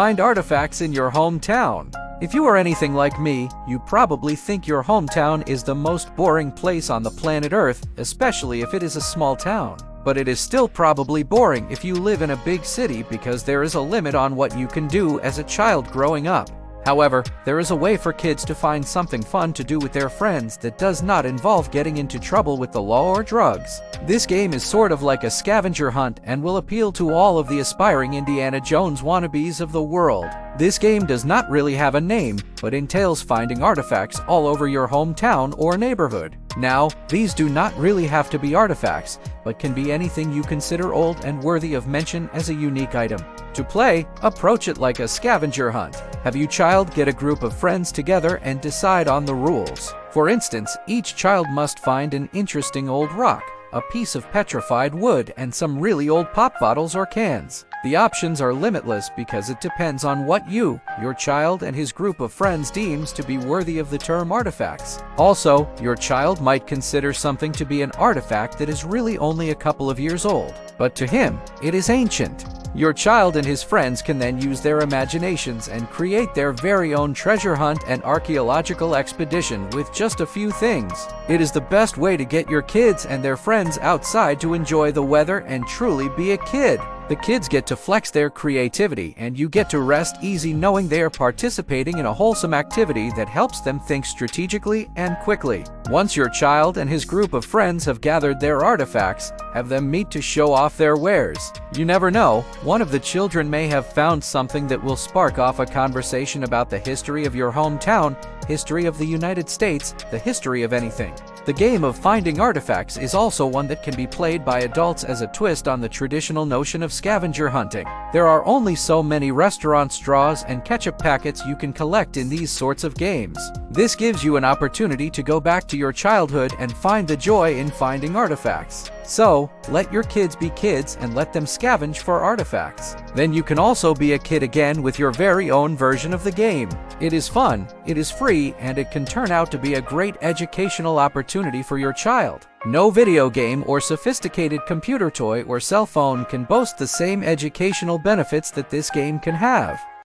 Find artifacts in your hometown. If you are anything like me, you probably think your hometown is the most boring place on the planet Earth, especially if it is a small town. But it is still probably boring if you live in a big city because there is a limit on what you can do as a child growing up. However, there is a way for kids to find something fun to do with their friends that does not involve getting into trouble with the law or drugs. This game is sort of like a scavenger hunt and will appeal to all of the aspiring Indiana Jones wannabes of the world. This game does not really have a name, but entails finding artifacts all over your hometown or neighborhood. Now, these do not really have to be artifacts, but can be anything you consider old and worthy of mention as a unique item. To play, approach it like a scavenger hunt. Have your child get a group of friends together and decide on the rules. For instance, each child must find an interesting old rock, a piece of petrified wood, and some really old pop bottles or cans. The options are limitless because it depends on what you, your child, and his group of friends deems to be worthy of the term artifacts. Also, your child might consider something to be an artifact that is really only a couple of years old, but to him, it is ancient. Your child and his friends can then use their imaginations and create their very own treasure hunt and archaeological expedition with just a few things. It is the best way to get your kids and their friends outside to enjoy the weather and truly be a kid. The kids get to flex their creativity, and you get to rest easy knowing they are participating in a wholesome activity that helps them think strategically and quickly. Once your child and his group of friends have gathered their artifacts, have them meet to show off their wares. You never know, one of the children may have found something that will spark off a conversation about the history of your hometown, history of the United States, the history of anything. The game of finding artifacts is also one that can be played by adults as a twist on the traditional notion of scavenger hunting. There are only so many restaurant straws and ketchup packets you can collect in these sorts of games. This gives you an opportunity to go back to your childhood and find the joy in finding artifacts. So, let your kids be kids and let them scavenge for artifacts. Then you can also be a kid again with your very own version of the game. It is fun, it is free, and it can turn out to be a great educational opportunity for your child. No video game or sophisticated computer toy or cell phone can boast the same educational benefits that this game can have.